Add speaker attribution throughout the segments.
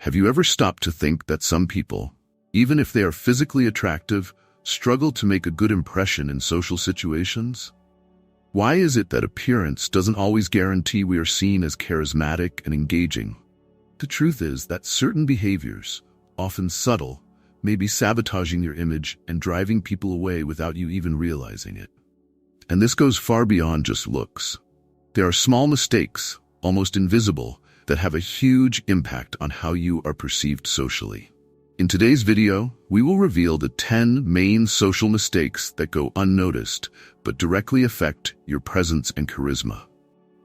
Speaker 1: Have you ever stopped to think that some people, even if they are physically attractive, struggle to make a good impression in social situations? Why is it that appearance doesn't always guarantee we are seen as charismatic and engaging? The truth is that certain behaviors, often subtle, may be sabotaging your image and driving people away without you even realizing it. And this goes far beyond just looks. There are small mistakes, almost invisible, that have a huge impact on how you are perceived socially. In today's video, we will reveal the 10 main social mistakes that go unnoticed but directly affect your presence and charisma.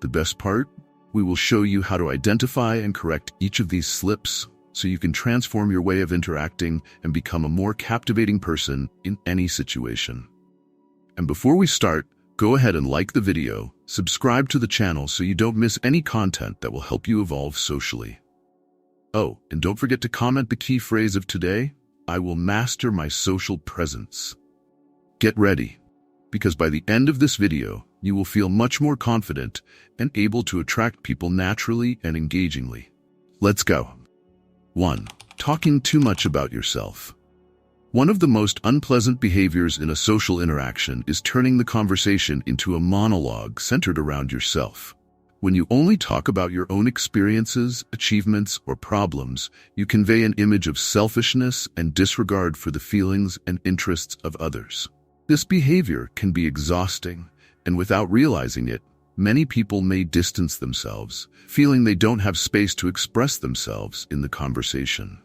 Speaker 1: The best part? We will show you how to identify and correct each of these slips so you can transform your way of interacting and become a more captivating person in any situation. And before we start, go ahead and like the video, subscribe to the channel so you don't miss any content that will help you evolve socially. Oh, and don't forget to comment the key phrase of today: I will master my social presence. Get ready, because by the end of this video, you will feel much more confident and able to attract people naturally and engagingly. Let's go. 1. Talking too much about yourself. One of the most unpleasant behaviors in a social interaction is turning the conversation into a monologue centered around yourself. When you only talk about your own experiences, achievements, or problems, you convey an image of selfishness and disregard for the feelings and interests of others. This behavior can be exhausting, and without realizing it, many people may distance themselves, feeling they don't have space to express themselves in the conversation.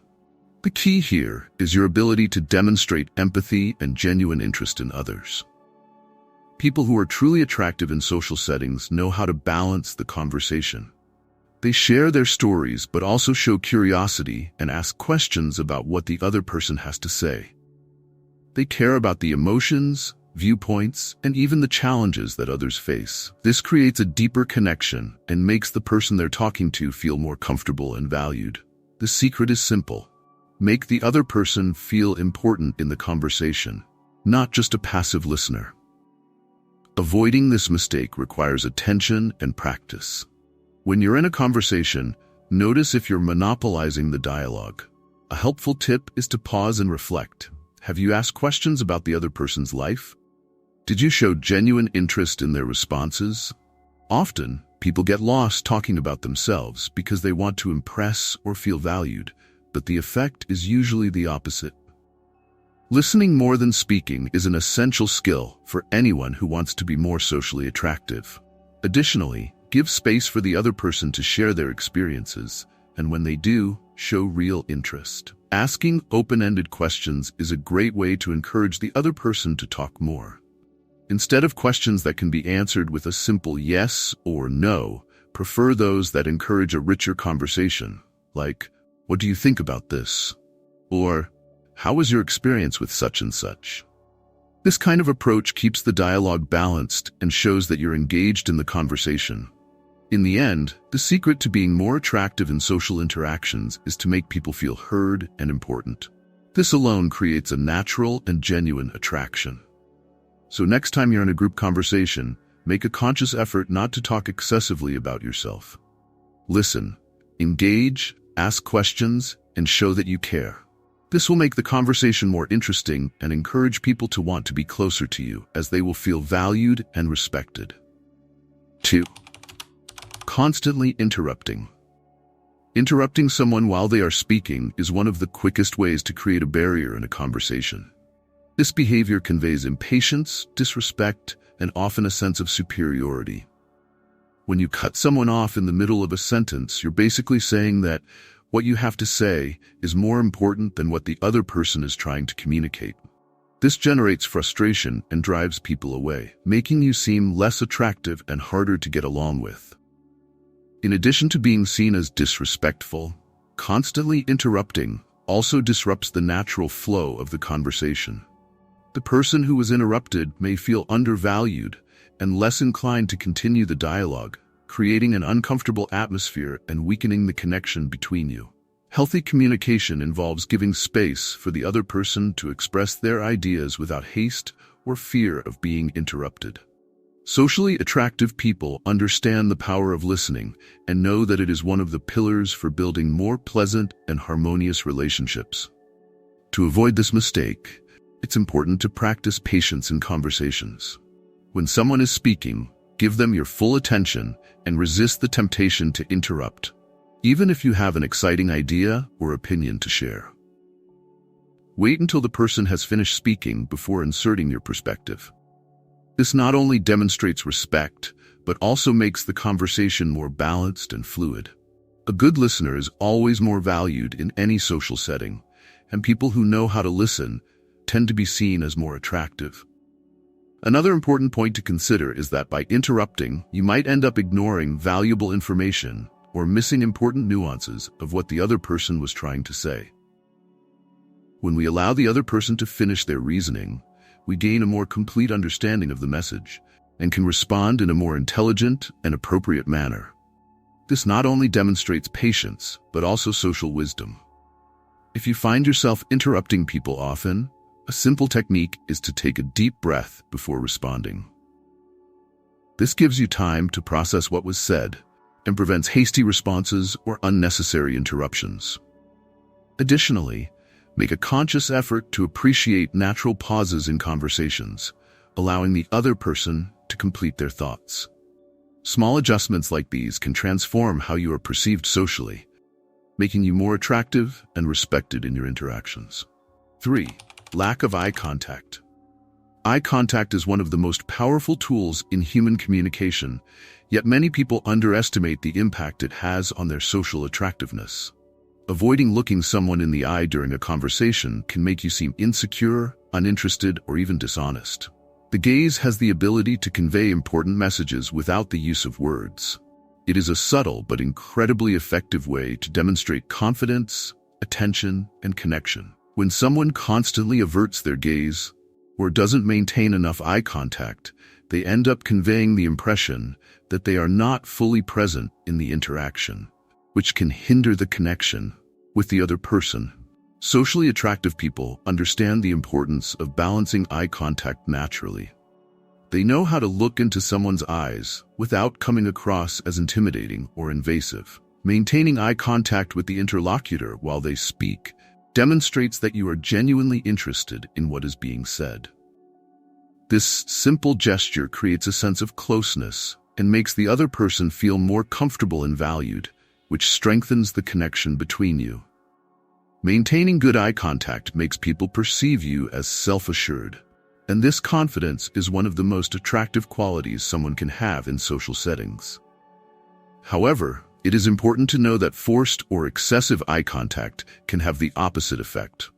Speaker 1: The key here is your ability to demonstrate empathy and genuine interest in others. People who are truly attractive in social settings know how to balance the conversation. They share their stories but also show curiosity and ask questions about what the other person has to say. They care about the emotions, viewpoints, and even the challenges that others face. This creates a deeper connection and makes the person they're talking to feel more comfortable and valued. The secret is simple. Make the other person feel important in the conversation, not just a passive listener. Avoiding this mistake requires attention and practice. When you're in a conversation, notice if you're monopolizing the dialogue. A helpful tip is to pause and reflect. Have you asked questions about the other person's life? Did you show genuine interest in their responses? Often, people get lost talking about themselves because they want to impress or feel valued, but the effect is usually the opposite. Listening more than speaking is an essential skill for anyone who wants to be more socially attractive. Additionally, give space for the other person to share their experiences, and when they do, show real interest. Asking open-ended questions is a great way to encourage the other person to talk more. Instead of questions that can be answered with a simple yes or no, prefer those that encourage a richer conversation, like, "What do you think about this?" Or, "How was your experience with such and such?" This kind of approach keeps the dialogue balanced and shows that you're engaged in the conversation. In the end, the secret to being more attractive in social interactions is to make people feel heard and important. This alone creates a natural and genuine attraction. So next time you're in a group conversation, make a conscious effort not to talk excessively about yourself. Listen, engage, ask questions, and show that you care. This will make the conversation more interesting and encourage people to want to be closer to you, as they will feel valued and respected. 2. Constantly interrupting. Interrupting someone while they are speaking is one of the quickest ways to create a barrier in a conversation. This behavior conveys impatience, disrespect, and often a sense of superiority. When you cut someone off in the middle of a sentence, you're basically saying that what you have to say is more important than what the other person is trying to communicate. This generates frustration and drives people away, making you seem less attractive and harder to get along with. In addition to being seen as disrespectful, constantly interrupting also disrupts the natural flow of the conversation. The person who was interrupted may feel undervalued and less inclined to continue the dialogue, creating an uncomfortable atmosphere and weakening the connection between you. Healthy communication involves giving space for the other person to express their ideas without haste or fear of being interrupted. Socially attractive people understand the power of listening and know that it is one of the pillars for building more pleasant and harmonious relationships. To avoid this mistake, it's important to practice patience in conversations. When someone is speaking, give them your full attention and resist the temptation to interrupt, even if you have an exciting idea or opinion to share. Wait until the person has finished speaking before inserting your perspective. This not only demonstrates respect, but also makes the conversation more balanced and fluid. A good listener is always more valued in any social setting, and people who know how to listen tend to be seen as more attractive. Another important point to consider is that by interrupting, you might end up ignoring valuable information or missing important nuances of what the other person was trying to say. When we allow the other person to finish their reasoning, we gain a more complete understanding of the message and can respond in a more intelligent and appropriate manner. This not only demonstrates patience, but also social wisdom. If you find yourself interrupting people often, a simple technique is to take a deep breath before responding. This gives you time to process what was said and prevents hasty responses or unnecessary interruptions. Additionally, make a conscious effort to appreciate natural pauses in conversations, allowing the other person to complete their thoughts. Small adjustments like these can transform how you are perceived socially, making you more attractive and respected in your interactions. 3. Lack of eye contact. Eye contact is one of the most powerful tools in human communication, yet many people underestimate the impact it has on their social attractiveness. Avoiding looking someone in the eye during a conversation can make you seem insecure, uninterested, or even dishonest. The gaze has the ability to convey important messages without the use of words. It is a subtle but incredibly effective way to demonstrate confidence, attention, and connection. When someone constantly averts their gaze or doesn't maintain enough eye contact, they end up conveying the impression that they are not fully present in the interaction, which can hinder the connection with the other person. Socially attractive people understand the importance of balancing eye contact naturally. They know how to look into someone's eyes without coming across as intimidating or invasive. Maintaining eye contact with the interlocutor while they speak demonstrates that you are genuinely interested in what is being said. This simple gesture creates a sense of closeness and makes the other person feel more comfortable and valued, which strengthens the connection between you. Maintaining good eye contact makes people perceive you as self-assured, and this confidence is one of the most attractive qualities someone can have in social settings. However, it is important to know that forced or excessive eye contact can have the opposite effect.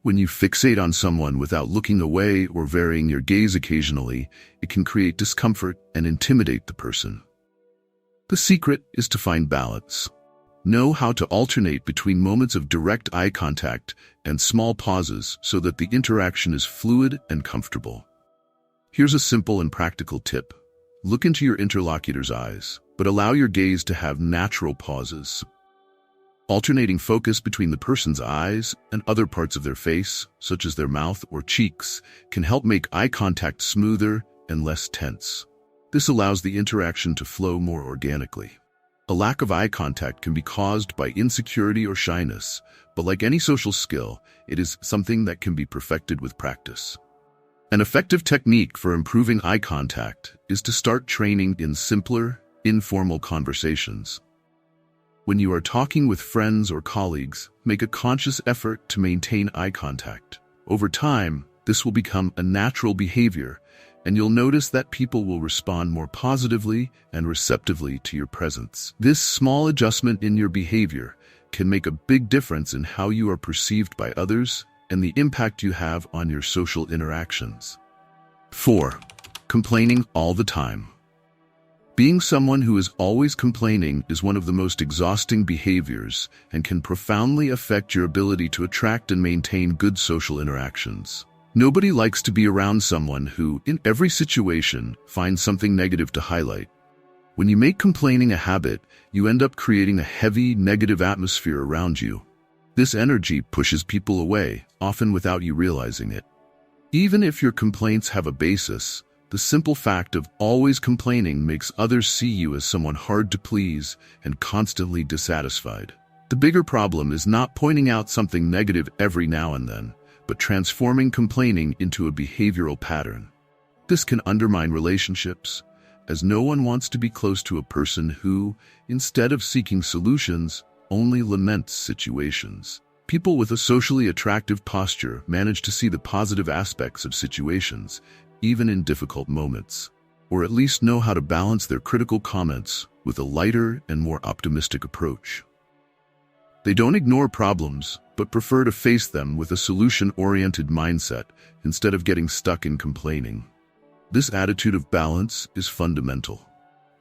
Speaker 1: When you fixate on someone without looking away or varying your gaze occasionally, it can create discomfort and intimidate the person. The secret is to find balance. Know how to alternate between moments of direct eye contact and small pauses so that the interaction is fluid and comfortable. Here's a simple and practical tip. Look into your interlocutor's eyes, but allow your gaze to have natural pauses. Alternating focus between the person's eyes and other parts of their face, such as their mouth or cheeks, can help make eye contact smoother and less tense. This allows the interaction to flow more organically. A lack of eye contact can be caused by insecurity or shyness, but like any social skill, it is something that can be perfected with practice. An effective technique for improving eye contact is to start training in simpler, informal conversations. When you are talking with friends or colleagues, make a conscious effort to maintain eye contact. Over time, this will become a natural behavior, and you'll notice that people will respond more positively and receptively to your presence. This small adjustment in your behavior can make a big difference in how you are perceived by others and the impact you have on your social interactions. 4. Complaining all the time. Being someone who is always complaining is one of the most exhausting behaviors and can profoundly affect your ability to attract and maintain good social interactions. Nobody likes to be around someone who, in every situation, finds something negative to highlight. When you make complaining a habit, you end up creating a heavy, negative atmosphere around you. This energy pushes people away, often without you realizing it. Even if your complaints have a basis, The simple fact of always complaining makes others see you as someone hard to please and constantly dissatisfied. The bigger problem is not pointing out something negative every now and then, but transforming complaining into a behavioral pattern. This can undermine relationships, as no one wants to be close to a person who, instead of seeking solutions, only laments situations. People with a socially attractive posture manage to see the positive aspects of situations, even in difficult moments, or at least know how to balance their critical comments with a lighter and more optimistic approach. They don't ignore problems, but prefer to face them with a solution-oriented mindset instead of getting stuck in complaining. This attitude of balance is fundamental.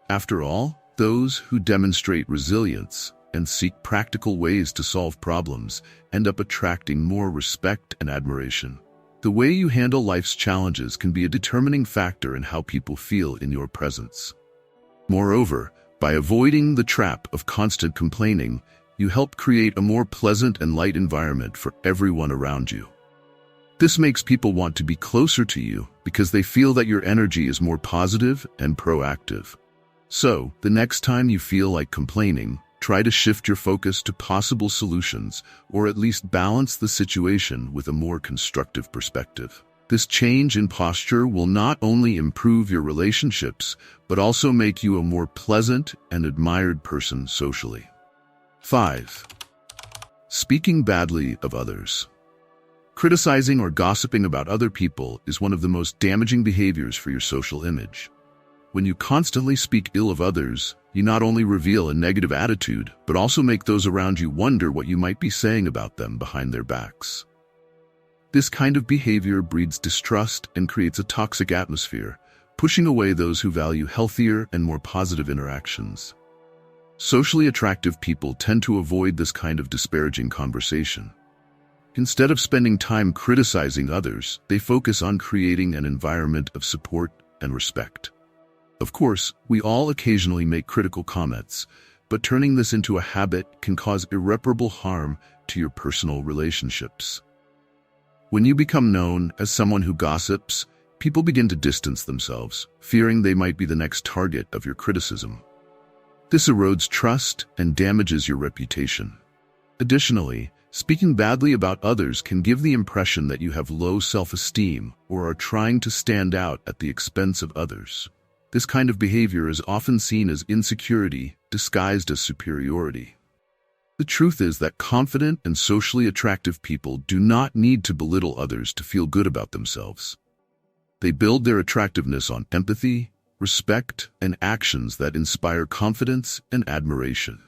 Speaker 1: After all, those who demonstrate resilience and seek practical ways to solve problems end up attracting more respect and admiration. The way you handle life's challenges can be a determining factor in how people feel in your presence. Moreover, by avoiding the trap of constant complaining, you help create a more pleasant and light environment for everyone around you. This makes people want to be closer to you because they feel that your energy is more positive and proactive. So, the next time you feel like complaining, try to shift your focus to possible solutions or at least balance the situation with a more constructive perspective. This change in posture will not only improve your relationships, but also make you a more pleasant and admired person socially. 5. Speaking badly of others. Criticizing or gossiping about other people is one of the most damaging behaviors for your social image. When you constantly speak ill of others, you not only reveal a negative attitude, but also make those around you wonder what you might be saying about them behind their backs. This kind of behavior breeds distrust and creates a toxic atmosphere, pushing away those who value healthier and more positive interactions. Socially attractive people tend to avoid this kind of disparaging conversation. Instead of spending time criticizing others, they focus on creating an environment of support and respect. Of course, we all occasionally make critical comments, but turning this into a habit can cause irreparable harm to your personal relationships. When you become known as someone who gossips, people begin to distance themselves, fearing they might be the next target of your criticism. This erodes trust and damages your reputation. Additionally, speaking badly about others can give the impression that you have low self-esteem or are trying to stand out at the expense of others. This kind of behavior is often seen as insecurity disguised as superiority. The truth is that confident and socially attractive people do not need to belittle others to feel good about themselves. They build their attractiveness on empathy, respect, and actions that inspire confidence and admiration.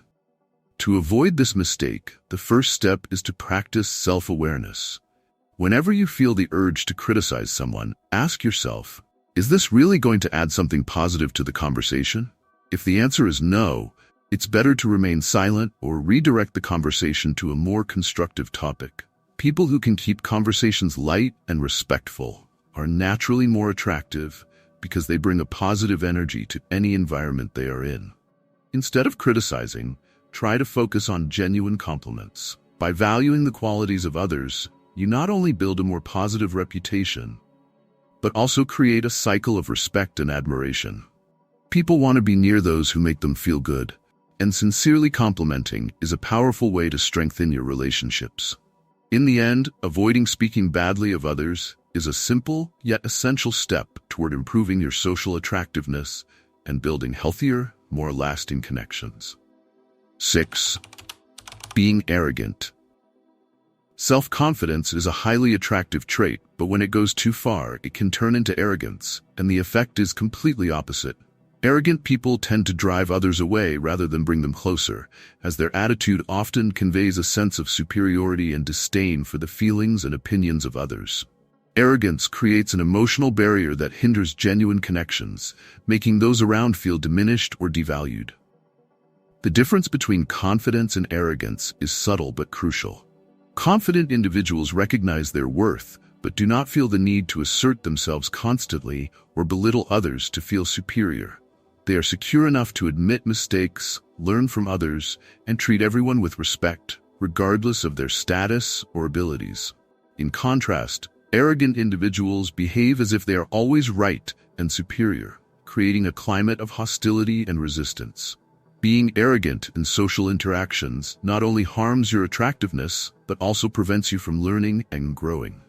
Speaker 1: To avoid this mistake, the first step is to practice self-awareness. Whenever you feel the urge to criticize someone, ask yourself, is this really going to add something positive to the conversation? If the answer is no, it's better to remain silent or redirect the conversation to a more constructive topic. People who can keep conversations light and respectful are naturally more attractive because they bring a positive energy to any environment they are in. Instead of criticizing, try to focus on genuine compliments. By valuing the qualities of others, you not only build a more positive reputation, but also create a cycle of respect and admiration. People want to be near those who make them feel good, and sincerely complimenting is a powerful way to strengthen your relationships. In the end, avoiding speaking badly of others is a simple yet essential step toward improving your social attractiveness and building healthier, more lasting connections. 6. Being arrogant. Self-confidence is a highly attractive trait, but when it goes too far, it can turn into arrogance, and the effect is completely opposite. Arrogant people tend to drive others away rather than bring them closer, as their attitude often conveys a sense of superiority and disdain for the feelings and opinions of others. Arrogance creates an emotional barrier that hinders genuine connections, making those around feel diminished or devalued. The difference between confidence and arrogance is subtle but crucial. Confident individuals recognize their worth, but do not feel the need to assert themselves constantly or belittle others to feel superior. They are secure enough to admit mistakes, learn from others, and treat everyone with respect, regardless of their status or abilities. In contrast, Arrogant individuals behave as if they are always right and superior, creating a climate of hostility and resistance. Being arrogant in social interactions not only harms your attractiveness, but also prevents you from learning and growing.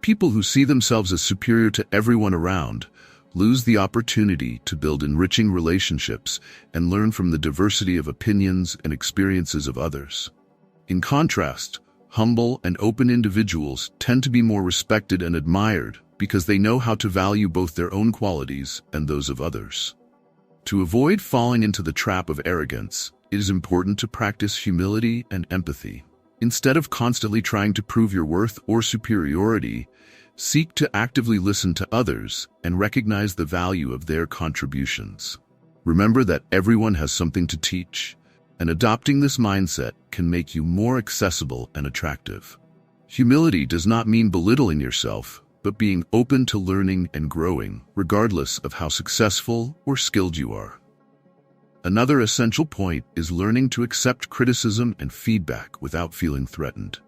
Speaker 1: People who see themselves as superior to everyone around lose the opportunity to build enriching relationships and learn from the diversity of opinions and experiences of others. In contrast, humble and open individuals tend to be more respected and admired because they know how to value both their own qualities and those of others. To avoid falling into the trap of arrogance, it is important to practice humility and empathy. Instead of constantly trying to prove your worth or superiority, seek to actively listen to others and recognize the value of their contributions. Remember that everyone has something to teach, and adopting this mindset can make you more accessible and attractive. Humility does not mean belittling yourself, but being open to learning and growing, regardless of how successful or skilled you are. Another essential point is learning to accept criticism and feedback without feeling threatened.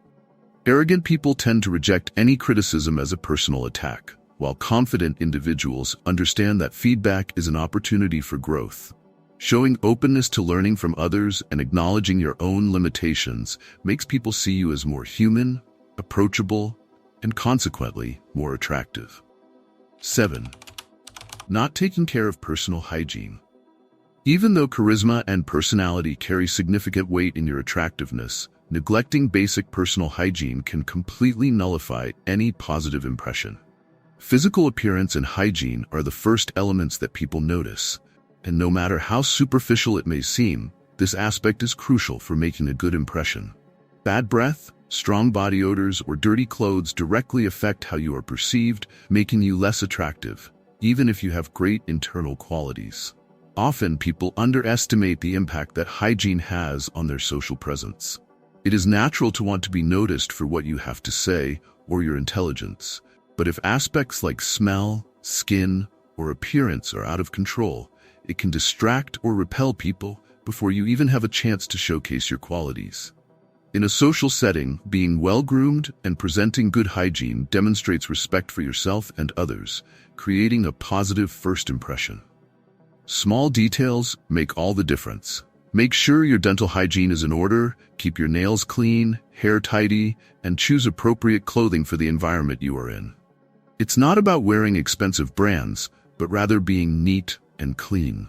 Speaker 1: Arrogant people tend to reject any criticism as a personal attack, while confident individuals understand that feedback is an opportunity for growth. Showing openness to learning from others and acknowledging your own limitations makes people see you as more human, approachable, and consequently more attractive. 7. Not taking care of personal hygiene. Even though charisma and personality carry significant weight in your attractiveness, neglecting basic personal hygiene can completely nullify any positive impression. Physical appearance and hygiene are the first elements that people notice, and no matter how superficial it may seem, this aspect is crucial for making a good impression. Bad breath, strong body odors, or dirty clothes directly affect how you are perceived, making you less attractive, even if you have great internal qualities. Often people underestimate the impact that hygiene has on their social presence. It is natural to want to be noticed for what you have to say or your intelligence, but if aspects like smell, skin, or appearance are out of control, it can distract or repel people before you even have a chance to showcase your qualities. In a social setting, being well-groomed and presenting good hygiene demonstrates respect for yourself and others, creating a positive first impression. Small details make all the difference. Make sure your dental hygiene is in order, keep your nails clean, hair tidy, and choose appropriate clothing for the environment you are in. It's not about wearing expensive brands, but rather being neat and clean.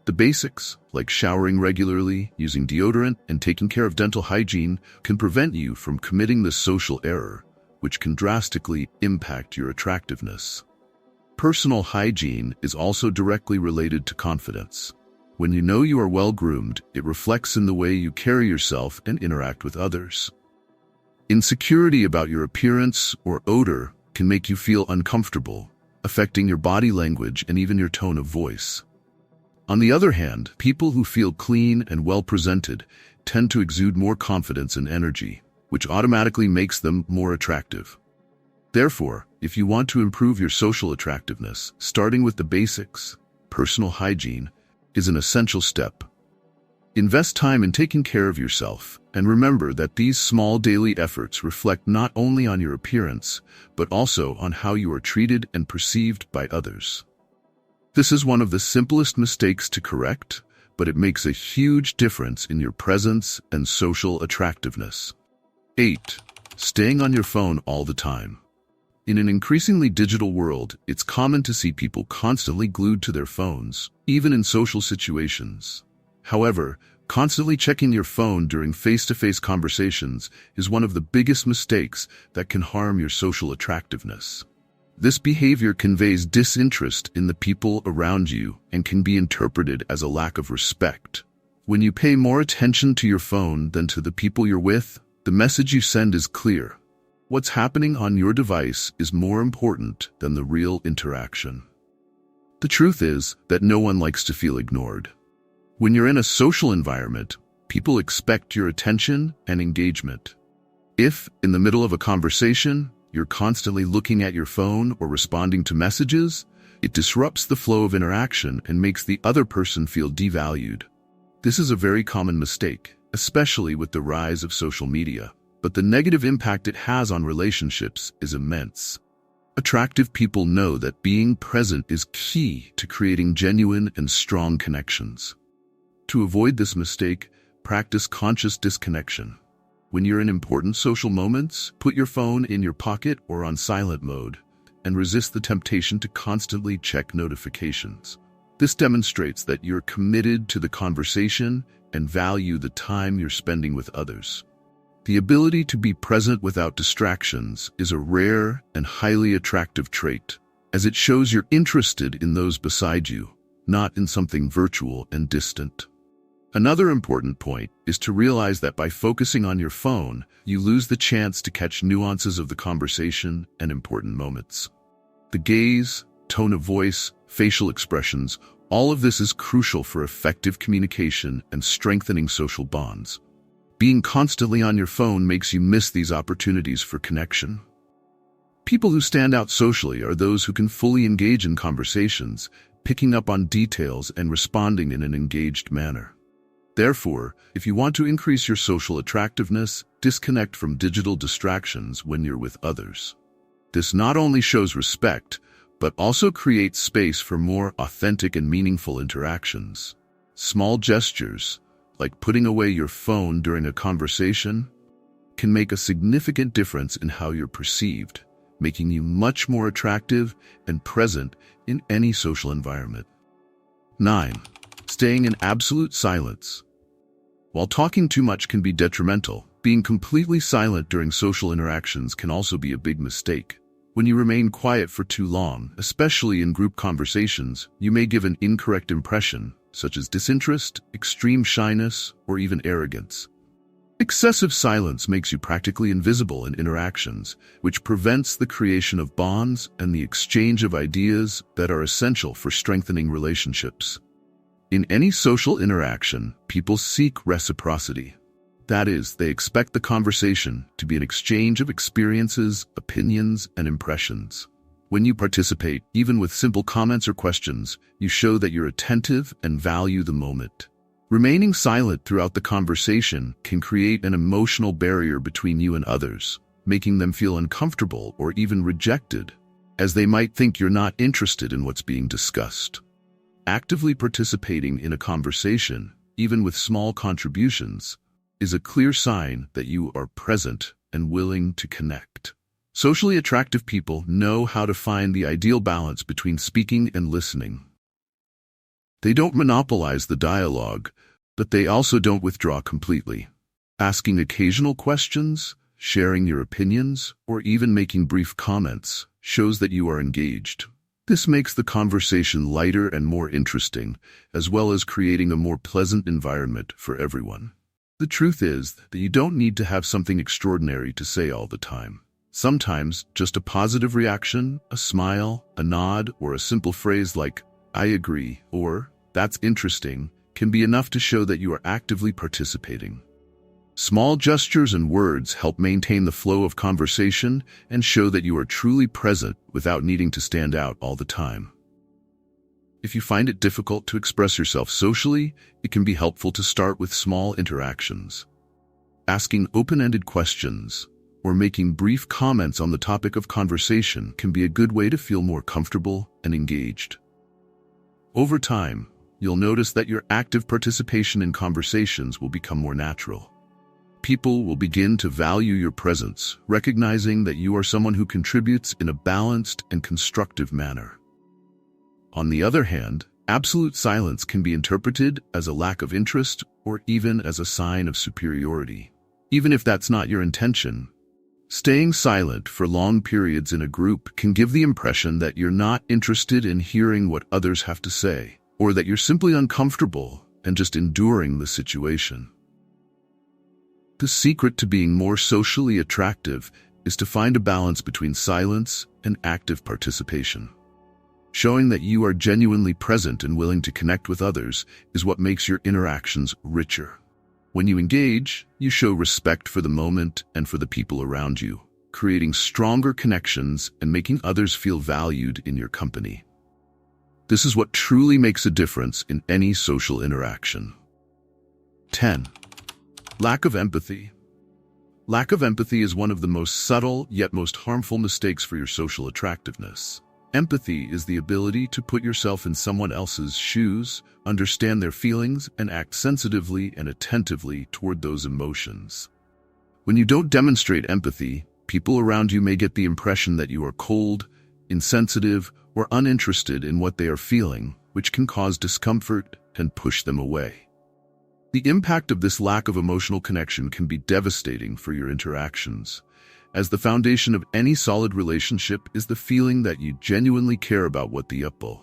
Speaker 1: The basics, like showering regularly, using deodorant, and taking care of dental hygiene, can prevent you from committing this social error, which can drastically impact your attractiveness. Personal hygiene is also directly related to confidence. When you know you are well-groomed, it reflects in the way you carry yourself and interact with others. Insecurity about your appearance or odor can make you feel uncomfortable, affecting your body language and even your tone of voice. On the other hand, people who feel clean and well-presented tend to exude more confidence and energy, which automatically makes them more attractive. Therefore, if you want to improve your social attractiveness, starting with the basics, personal hygiene is an essential step. Invest time in taking care of yourself, and remember that these small daily efforts reflect not only on your appearance, but also on how you are treated and perceived by others. This is one of the simplest mistakes to correct, but it makes a huge difference in your presence and social attractiveness. 8. Staying on your phone all the time. In an increasingly digital world, it's common to see people constantly glued to their phones, even in social situations. However, constantly checking your phone during face-to-face conversations is one of the biggest mistakes that can harm your social attractiveness. This behavior conveys disinterest in the people around you and can be interpreted as a lack of respect. When you pay more attention to your phone than to the people you're with, the message you send is clear. What's happening on your device is more important than the real interaction. The truth is that no one likes to feel ignored. When you're in a social environment, people expect your attention and engagement. If, in the middle of a conversation, you're constantly looking at your phone or responding to messages, it disrupts the flow of interaction and makes the other person feel devalued. This is a very common mistake, especially with the rise of social media. but the negative impact it has on relationships is immense. Attractive people know that being present is key to creating genuine and strong connections. To avoid this mistake, practice conscious disconnection. When you're in important social moments, put your phone in your pocket or on silent mode, and resist the temptation to constantly check notifications. This demonstrates that you're committed to the conversation and value the time you're spending with others. The ability to be present without distractions is a rare and highly attractive trait, as it shows you're interested in those beside you, not in something virtual and distant. Another important point is to realize that by focusing on your phone, you lose the chance to catch nuances of the conversation and important moments. The gaze, tone of voice, facial expressions, all of this is crucial for effective communication and strengthening social bonds. Being constantly on your phone makes you miss these opportunities for connection. People who stand out socially are those who can fully engage in conversations, picking up on details and responding in an engaged manner. Therefore, if you want to increase your social attractiveness, disconnect from digital distractions when you're with others. This not only shows respect, but also creates space for more authentic and meaningful interactions. Small gestures, like putting away your phone during a conversation, can make a significant difference in how you're perceived, making you much more attractive and present in any social environment. 9. Staying in absolute silence. While talking too much can be detrimental, being completely silent during social interactions can also be a big mistake. When you remain quiet for too long, especially in group conversations, you may give an incorrect impression, such as disinterest, extreme shyness, or even arrogance. Excessive silence makes you practically invisible in interactions, which prevents the creation of bonds and the exchange of ideas that are essential for strengthening relationships. In any social interaction, people seek reciprocity. That is, they expect the conversation to be an exchange of experiences, opinions, and impressions. When you participate, even with simple comments or questions, you show that you're attentive and value the moment. Remaining silent throughout the conversation can create an emotional barrier between you and others, making them feel uncomfortable or even rejected, as they might think you're not interested in what's being discussed. Actively participating in a conversation, even with small contributions, is a clear sign that you are present and willing to connect. Socially attractive people know how to find the ideal balance between speaking and listening. They don't monopolize the dialogue, but they also don't withdraw completely. Asking occasional questions, sharing your opinions, or even making brief comments shows that you are engaged. This makes the conversation lighter and more interesting, as well as creating a more pleasant environment for everyone. The truth is that you don't need to have something extraordinary to say all the time. Sometimes, just a positive reaction, a smile, a nod, or a simple phrase like, "I agree," or "That's interesting," can be enough to show that you are actively participating. Small gestures and words help maintain the flow of conversation and show that you are truly present without needing to stand out all the time. If you find it difficult to express yourself socially, it can be helpful to start with small interactions. Asking open-ended questions or making brief comments on the topic of conversation can be a good way to feel more comfortable and engaged. Over time, you'll notice that your active participation in conversations will become more natural. People will begin to value your presence, recognizing that you are someone who contributes in a balanced and constructive manner. On the other hand, absolute silence can be interpreted as a lack of interest or even as a sign of superiority. Even if that's not your intention, staying silent for long periods in a group can give the impression that you're not interested in hearing what others have to say, or that you're simply uncomfortable and just enduring the situation. The secret to being more socially attractive is to find a balance between silence and active participation. Showing that you are genuinely present and willing to connect with others is what makes your interactions richer. When you engage, you show respect for the moment and for the people around you, creating stronger connections and making others feel valued in your company. This is what truly makes a difference in any social interaction. 10. Lack of empathy. Lack of empathy is one of the most subtle yet most harmful mistakes for your social attractiveness. Empathy is the ability to put yourself in someone else's shoes, understand their feelings, and act sensitively and attentively toward those emotions. When you don't demonstrate empathy, people around you may get the impression that you are cold, insensitive, or uninterested in what they are feeling, which can cause discomfort and push them away. The impact of this lack of emotional connection can be devastating for your interactions, as the foundation of any solid relationship is the feeling that you genuinely care about what the other.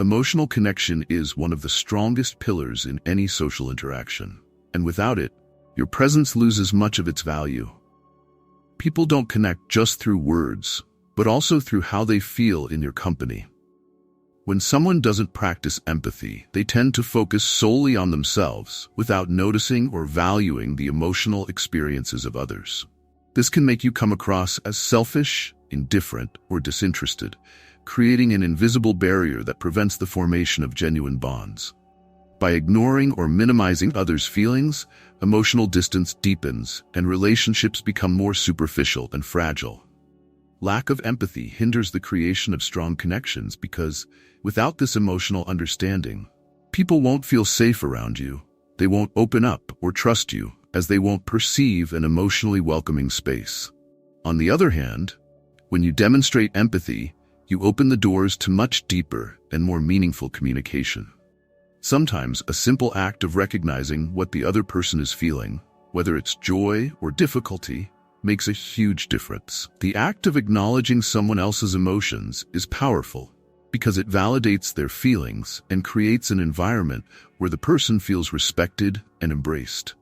Speaker 1: Emotional connection is one of the strongest pillars in any social interaction, and without it, your presence loses much of its value. People don't connect just through words, but also through how they feel in your company. When someone doesn't practice empathy, they tend to focus solely on themselves without noticing or valuing the emotional experiences of others. This can make you come across as selfish, indifferent, or disinterested, creating an invisible barrier that prevents the formation of genuine bonds. By ignoring or minimizing others' feelings, emotional distance deepens and relationships become more superficial and fragile. Lack of empathy hinders the creation of strong connections because, without this emotional understanding, people won't feel safe around you, they won't open up or trust you, as they won't perceive an emotionally welcoming space. On the other hand, when you demonstrate empathy, you open the doors to much deeper and more meaningful communication. Sometimes a simple act of recognizing what the other person is feeling, whether it's joy or difficulty, makes a huge difference. The act of acknowledging someone else's emotions is powerful because it validates their feelings and creates an environment where the person feels respected and embraced.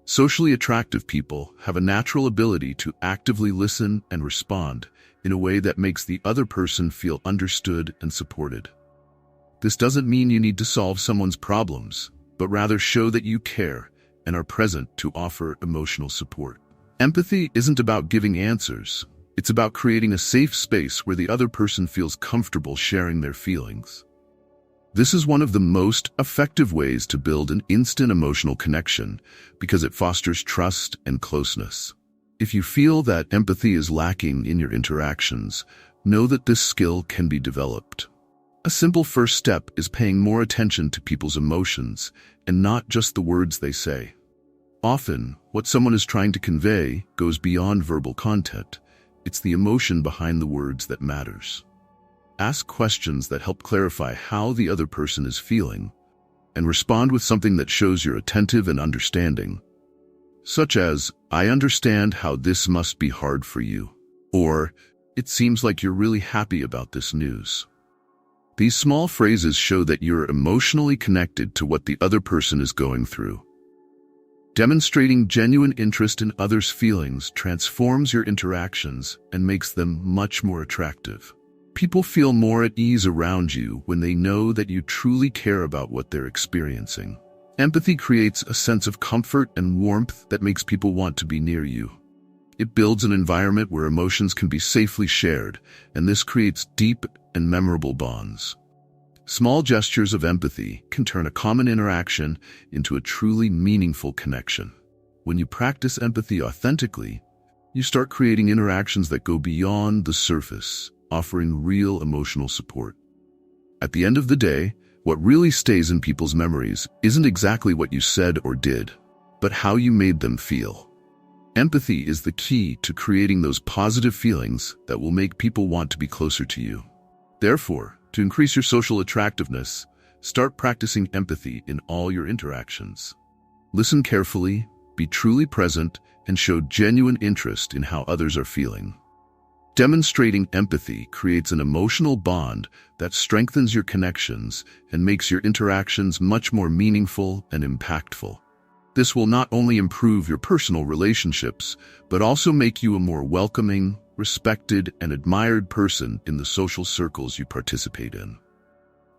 Speaker 1: Socially attractive people have a natural ability to actively listen and respond in a way that makes the other person feel understood and supported. This doesn't mean you need to solve someone's problems, but rather show that you care and are present to offer emotional support. Empathy isn't about giving answers. It's about creating a safe space where the other person feels comfortable sharing their feelings. This is one of the most effective ways to build an instant emotional connection because it fosters trust and closeness. If you feel that empathy is lacking in your interactions, know that this skill can be developed. A simple first step is paying more attention to people's emotions and not just the words they say. Often, what someone is trying to convey goes beyond verbal content. It's the emotion behind the words that matters. Ask questions that help clarify how the other person is feeling, and respond with something that shows you're attentive and understanding, such as, "I understand how this must be hard for you," or, "It seems like you're really happy about this news." These small phrases show that you're emotionally connected to what the other person is going through. Demonstrating genuine interest in others' feelings transforms your interactions and makes them much more attractive. People feel more at ease around you when they know that you truly care about what they're experiencing. Empathy creates a sense of comfort and warmth that makes people want to be near you. It builds an environment where emotions can be safely shared, and this creates deep and memorable bonds. Small gestures of empathy can turn a common interaction into a truly meaningful connection. When you practice empathy authentically, you start creating interactions that go beyond the surface, offering real emotional support. At the end of the day, what really stays in people's memories isn't exactly what you said or did, but how you made them feel. Empathy is the key to creating those positive feelings that will make people want to be closer to you. Therefore, to increase your social attractiveness, start practicing empathy in all your interactions. Listen carefully, be truly present, and show genuine interest in how others are feeling. Demonstrating empathy creates an emotional bond that strengthens your connections and makes your interactions much more meaningful and impactful. This will not only improve your personal relationships, but also make you a more welcoming, respected, and admired person in the social circles you participate in.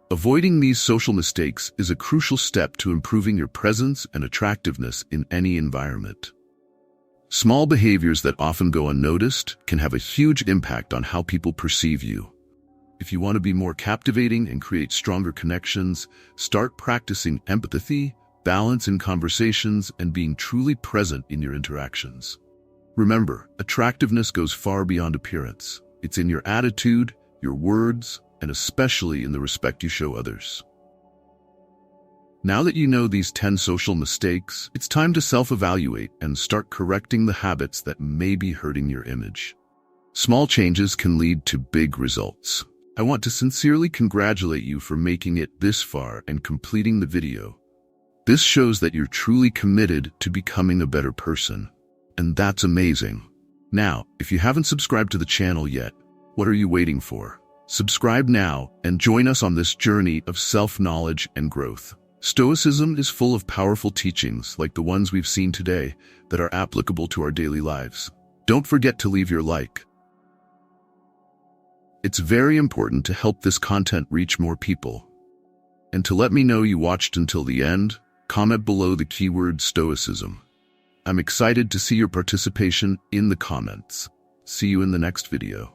Speaker 1: Avoiding these social mistakes is a crucial step to improving your presence and attractiveness in any environment. Small behaviors that often go unnoticed can have a huge impact on how people perceive you. If you want to be more captivating and create stronger connections, start practicing empathy, balance in conversations, and being truly present in your interactions. Remember, attractiveness goes far beyond appearance. It's in your attitude, your words, and especially in the respect you show others. Now that you know these 10 social mistakes, it's time to self-evaluate and start correcting the habits that may be hurting your image. Small changes can lead to big results. I want to sincerely congratulate you for making it this far and completing the video. This shows that you're truly committed to becoming a better person. And that's amazing. Now, if you haven't subscribed to the channel yet, what are you waiting for? Subscribe now and join us on this journey of self-knowledge and growth. Stoicism is full of powerful teachings like the ones we've seen today that are applicable to our daily lives. Don't forget to leave your like. It's very important to help this content reach more people. And to let me know you watched until the end, comment below the keyword Stoicism. I'm excited to see your participation in the comments. See you in the next video.